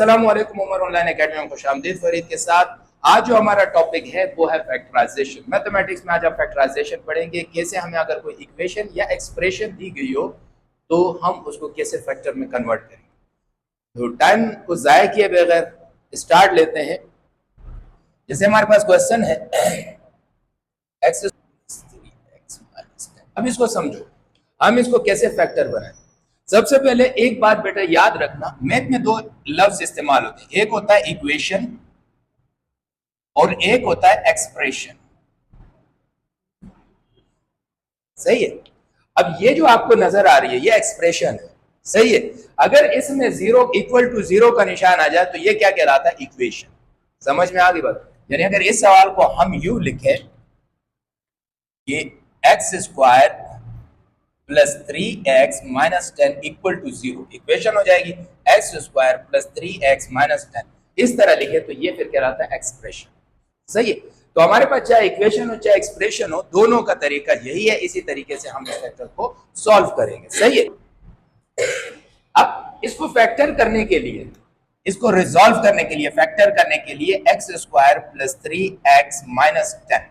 अस्सलाम वालेकुम, Umar online academy में खुशामदीद। फरीद के साथ आज जो हमारा टॉपिक है वो है फैक्टराइजेशन। मैथमेटिक्स में आज आप फैक्टराइजेशन पढ़ेंगे, कैसे हमें अगर कोई इक्वेशन या एक्सप्रेशन दी गई हो तो हम उसको कैसे फैक्टर में कन्वर्ट करेंगे। तो टाइम को ज़ाया किए बगैर स्टार्ट लेते हैं। जैसे हमारे पास क्वेश्चन है एक्स, अब इसको समझो, हम इसको कैसे फैक्टर बनाएं। सबसे पहले एक बात बेटा याद रखना, मैथ में दो लफ्ज इस्तेमाल होते हैं, एक होता है इक्वेशन और एक होता है एक्सप्रेशन। सही है। अब ये जो आपको नजर आ रही है ये एक्सप्रेशन है, सही है। अगर इसमें जीरो इक्वल टू जीरो का निशान आ जाए तो ये क्या कहलाता है, इक्वेशन। समझ में आ गई बात। यानी अगर इस सवाल को हम यू लिखें कि x square plus 3x minus 10 equal to zero, equation हो जाएगी x square plus 3x minus 10, इस तरह लिखे तो ये फिर कहलाता है एक्सप्रेशन। सही है। तो हमारे पास चाहे इक्वेशन हो चाहे एक्सप्रेशन हो, दोनों का तरीका यही है, इसी तरीके से हम इस फैक्टर को सॉल्व करेंगे। सही है। अब इसको फैक्टर करने के लिए, इसको रिजॉल्व करने के लिए, फैक्टर करने के लिए x square plus 3x minus 10।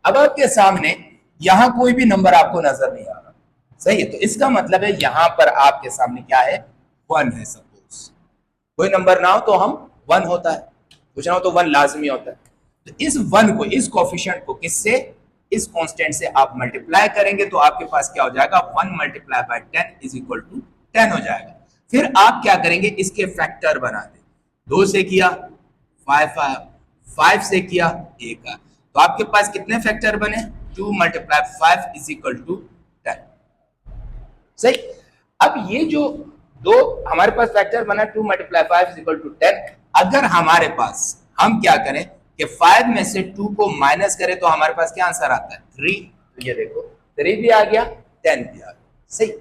अब आपके सामने यहां कोई भी नंबर आपको नजर नहीं आ रहा, सही है। तो इसका मतलब है यहां पर आपके सामने क्या है, 1 है। सपोज कोई नंबर ना हो तो हम 1 होता है, कुछ ना हो तो 1 लाजमी होता है। तो इस 1 को, इस कोफिशिएंट को किससे, इस कांस्टेंट से आप मल्टीप्लाई करेंगे तो आपके पास क्या हो जाएगा, 1 multiply by 10 is equal to 10 हो जाएगा। फिर आप क्या करेंगे, इसके फैक्टर बना दें। 2 से किया 5 से किया 1, तो आपके पास कितने फैक्टर बने, 2 मल्टीप्लाई 5 इज इक्वल टू 10। सही। अब ये जो दो हमारे पास फैक्टर बना 2 मल्टीप्लाई 5 इज इक्वल टू 10, अगर हमारे पास हम क्या करें कि 5 में से 2 को माइनस करें तो हमारे पास क्या आंसर आता है, 3। तो ये देखो 3 भी आ गया, 10 भी आ गया। सही।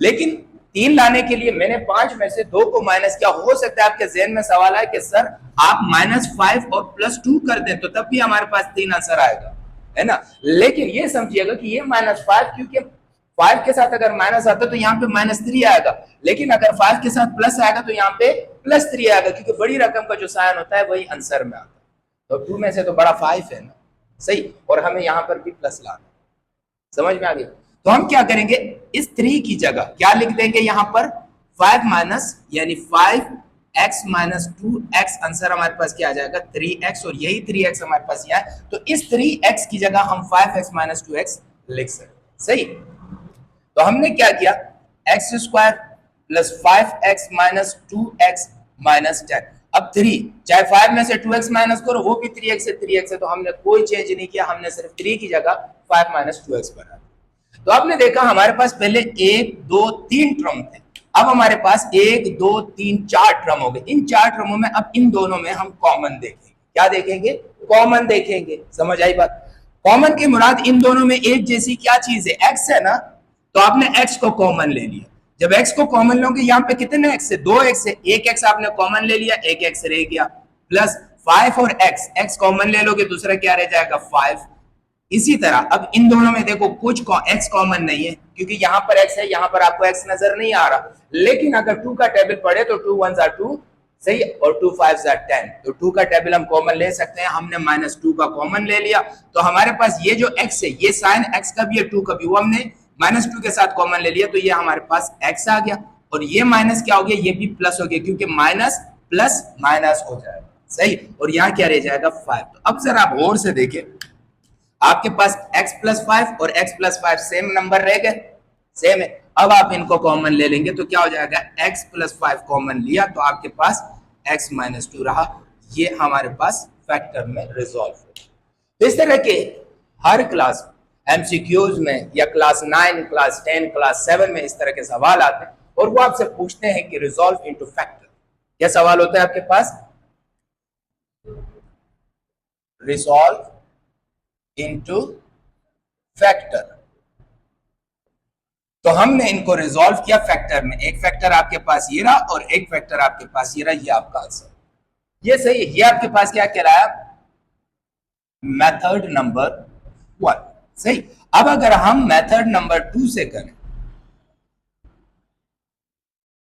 लेकिन 3 लाने के लिए मैंने 5 में से 2 को माइनस किया। हो सकता है आपके जहन में सवाल है कि सर आप -5 और +2 कर दें तो तब भी हमारे पास 3 आंसर आएगा, है ना। लेकिन ये समझिएगा कि ये -5, क्योंकि 5 के साथ अगर माइनस आता तो यहाँ पे -3 आएगा, लेकिन अगर 5 के साथ प्लस आएगा तो यहाँ पे +3 आएगा, क्योंकि बड़ी रकम का जो साइन होता है वही आंसर में आता है। तो 2 में से तो बड़ा 5 है ना, सही। और हमें यहाँ पर भी प्लस लाना, समझ में आ गया। तो हम क्या करेंगे, इस 3 की जगह क्या लिख देंगे, यहाँ पर 5 माइनस यानी 5x माइनस 2x, आंसर हमारे पास क्या आ जाएगा 3x, और यही 3x हमारे पास यहाँ है। तो इस 3x की जगह हम 5x माइनस 2x लिख सकते। सही। तो हमने क्या किया, x square plus 5x minus 2x minus 10। अब 3, चाहे 5 में से 2x माइनस करो वो भी 3x से 3x है, तो हमने कोई चेंज नहीं किया, हमने सिर्फ 3 की जगह 5 माइनस 2x बना। तो आपने देखा हमारे पास पहले 1 2 3 टर्म थे, अब हमारे पास 1 2 3 4 टर्म हो गए। इन 4 टर्मों में अब इन दोनों में हम कॉमन देखेंगे। क्या देखेंगे, कॉमन देखेंगे। समझ आई बात। कॉमन की मुराद इन दोनों में एक जैसी क्या चीज है, एक्स है ना, तो आपने x को कॉमन ले लिया। जब x को कॉमन लोगे यहाँ पे कितने x है, 2x है, एक x आपने कॉमन ले लिया, एक x रह गया, प्लस 5 और x कॉमन ले लोगे, दूसरा क्या रह जाएगा 5। इसी तरह अब इन दोनों में देखो कुछ x कॉमन नहीं है, क्योंकि यहाँ पर x है, यहाँ पर आपको x नजर नहीं आ रहा। लेकिन अगर 2 का टेबल पढ़े तो 2 1 are 2, सही, और 2 5 are 10, तो 2 का टेबल हम कॉमन ले सकते हैं। हमने -2 का कॉमन ले लिया, तो हमारे पास ये जो x है, ये साइन x का भी है, 2 का भी, वो हमने -2 के साथ कॉमन ले लिया, तो ये हमारे पास x आ गया। और ये माइनस क्या हो गया, ये भी प्लस हो गया, क्योंकि माइनस प्लस माइनस हो जाएगा। सही। और यहाँ क्या रह जाएगा 5। तो अब जरा आप गौर से देखें, आपके पास x प्लस 5 और x प्लस 5 सेम नंबर रह गए, सेम है। अब आप इनको कॉमन ले लेंगे तो क्या हो जाएगा, x प्लस 5 कॉमन लिया तो आपके पास x माइनस 2 रहा। ये हमारे पास फैक्टर में रिजॉल्व हो। तो इस तरह के हर क्लास एमसीक्यूज में या क्लास 9 क्लास 10 क्लास 7 में इस तरह के सवाल आते हैं, और वो आपसे पूछते हैं कि रिजॉल्व इनटू फैक्टर। क्या सवाल होता है आपके पास, रिजॉल्व इनटू फैक्टर। तो हमने इनको रिजॉल्व किया फैक्टर में। एक फैक्टर आपके पास ये रहा और एक फैक्टर आपके पास ये रहा, ये आपका आंसर। ये सही है। ये आपके पास क्या कहलाया, मेथड नंबर 1। सही। अब अगर हम मेथड नंबर 2 से करें,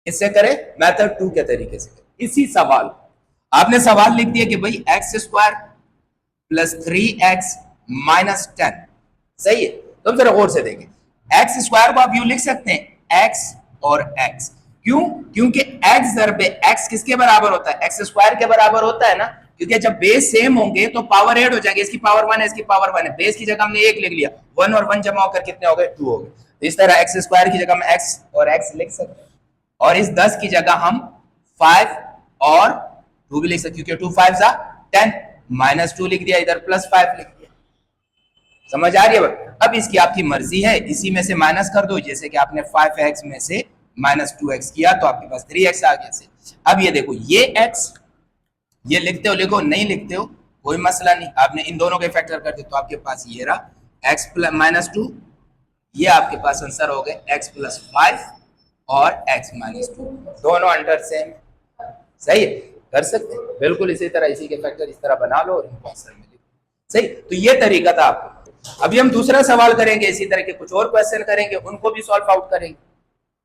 इससे करें मेथड 2 के तरीके से करें, इसी सवाल आपने सवाल लिख दिया कि भाई x square plus 3x minus 10, सही है। तो हम जरा गौर से देखें, एक्स स्क्वायर को आप यूं लिख सकते हैं एक्स और एक्स, क्यों? क्योंकि एक्स ज़रब एक्स किसके बराबर होता है? एक्स स्क्वायर के बराबर होता है ना, क्योंकि जब बेस सेम होंगे तो पावर ऐड हो जाएगी, इसकी पावर 1 है, इसकी पावर 1 है, बेस की जगह हमने 1 लिख लिया, 1 और 1 जमा होकर कितने हो गए? 2 हो गए। तो इस तरह एक्स स्क्वायर की जगह हम एक्स और एक्स लिख सकते हैं, और इस 10 की जगह हम 5 और 2 भी लिख सकते, क्योंकि 2 5 जा 10, माइनस 2 लिख दिया, इधर प्लस 5 लिख दिया। समझ आ रही है? अब इसकी आपकी मर्जी है, इसी में से माइनस कर दो, जैसे कि आपने 5x में से माइनस 2x किया तो आपके पास 3x आ गया से। अब ये देखो, ये x ये लिखते हो लिखो, नहीं लिखते हो कोई मसला नहीं, आपने इन दोनों के फैक्टर कर दे तो आपके पास ये रहा x प्लस माइनस 2, ये आपके पास आंसर हो गए x प्लस 5 और x माइनस 2, दोनों अंडर सेम, सही है, कर सकते हैं बिल्कुल इसी तरह, इसी के फैक्टर इस तरह बना लो और इनको आंसर मिले, सही। तो ये तरीका था आपको। अभी हम दूसरा सवाल करेंगे, इसी तरह के कुछ और क्वेश्चन करेंगे, उनको भी सॉल्व आउट करेंगे।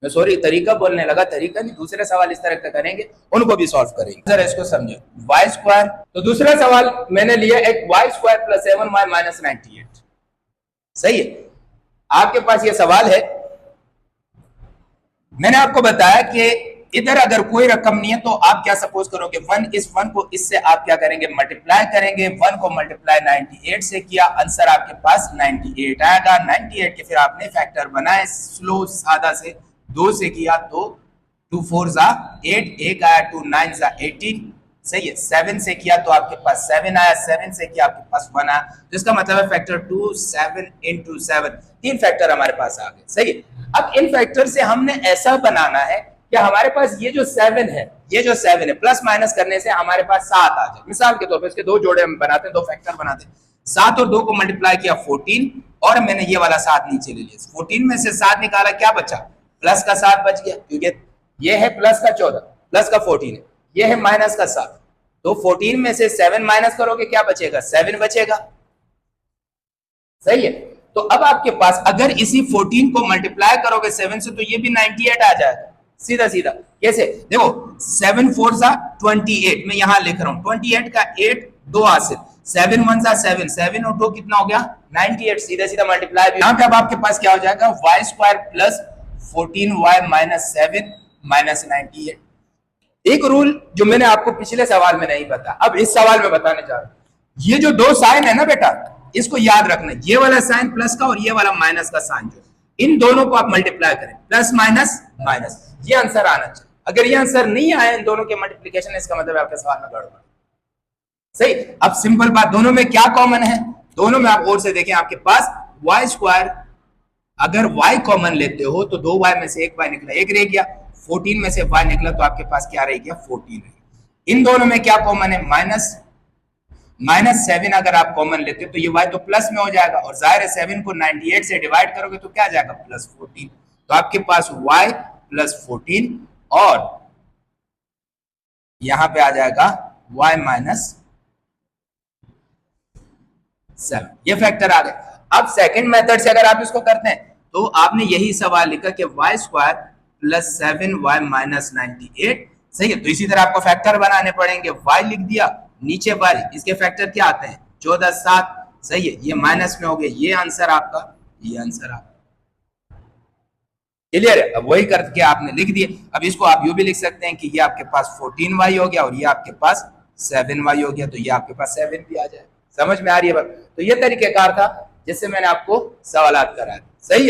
मैं सॉरी तरीका बोलने लगा, तरीका नहीं, दूसरे सवाल इस तरह के करेंगे, उनको भी सॉल्व करेंगे। जरा इसको समझो, वाई स्क्वायर, तो दूसरा सवाल मैंने लिया एक Y square plus 7y minus 98, सही है। आपके पास ये सवाल है, मैंने आपको बताया कि इधर अगर कोई रकम नहीं है तो आप क्या सपोज करोगे, 1 इस 1 को इससे आप क्या करेंगे, मल्टीप्लाई करेंगे। 1 को मल्टीप्लाई 98 से किया, आंसर आपके पास 98 आएगा। 98 के फिर आपने फैक्टर बनाए स्लो सादा से, 2 से किया तो 2 4 जा 8, 1 आया, 2 9 जा 18, सही है। 7 से किया तो आपके पास 7 आया, 7 से किया आपके पास 1 आया, तो इसका मतलब है फैक्टर 2 7 into 7, 3 फैक्टर हमारे पास आ गए, सही है। अब इन फैक्टर से हमने ऐसा बनाना है कि हमारे पास ये जो 7 है, ये जो 7 है प्लस माइनस करने से हमारे पास 7 आ जाए। मिसाल के तौर पर इसके दो जोड़े हम बनाते हैं, दो फैक्टर बनाते हैं, 7 और 2 को मल्टीप्लाई किया 14, और मैंने ये वाला 7 नीचे ले लिया, 14 में से 7 निकाला, क्या बचा? प्लस का 7 बच गया, क्योंकि ये है प्लस का 14, प्लस का 14 है, ये है माइनस का 7, तो 14 में से 7 माइनस करोगे क्या बचेगा? 7 बचेगा, सही है। तो अब आपके पास अगर इसी 14 को मल्टीप्लाई करोगे 7 से तो ये भी 98 आ जाएगा, सीधा सीधा। कैसे? देखो 7 4 जा 28, मैं यहां लिख रहा हूं 28 का 8 2 हासिल, 7 1 जा 7, 7 और 2 कितना हो गया? 98, सीधा सीधा मल्टीप्लाई। यहां पे अब आपके पास क्या हो जाएगा? Y square plus 14y minus 7 minus 98। एक रूल जो मैंने आपको पिछले सवाल में नहीं बताया, अब इस सवाल में बताने जा रहा हूं। ये जो दो साइन है ना बेटा, इसको याद रखना, ये वाला साइन प्लस का और ये वाला माइनस का साइन, जो इन दोनों को आप मल्टीप्लाई करें, प्लस माइनस माइनस, ये आंसर आना चाहिए। अगर ये आंसर नहीं आया इन दोनों के मल्टीप्लिकेशन, इसका मतलब आपके सवाल में गड़बड़, सही। अब सिंपल बात, दोनों में क्या कॉमन है? दोनों में आप और से देखें, आपके पास वाई स्क्वायर, अगर y कॉमन लेते हो तो 2y में से 1y निकला, 1 रह गया, 14 में से y निकला तो आपके पास क्या रह गया? 14 है। इन दोनों में क्या कॉमन है? माइनस 7 अगर आप कॉमन लेते हो तो ये y तो प्लस में हो जाएगा, और जाहिर है 7 को 98 से डिवाइड करोगे तो क्या आ जाएगा? प्लस 14, तो आपके पास y प्लस 14 और यहां पे आ जाएगा y माइनस 7, ये फैक्टर आ गए। अब सेकंड मेथड से अगर आप इसको करते हैं तो आपने यही सवाल लिखा कि Y square plus 7y minus 98, सही है। तो इसी तरह आपको फैक्टर बनाने पड़ेंगे, y लिख दिया, नीचे y, इसके फैक्टर क्या आते हैं? 14 7, सही है, ये माइनस में हो गया, ये आंसर आपका, ये आंसर आपका, क्लियर है। अब वही करके आपने लिख दिए। अब इसको आप यूं भी लिख सकते हैं कि ये आपके पास 14y हो गया और ये आपके पास 7y हो गया, तो ये आपके पास 7 भी आ जाए। समझ में आ रही है बात? तो ये तरीकेकार था जिससे मैंने आपको सवालात कराए, सही है।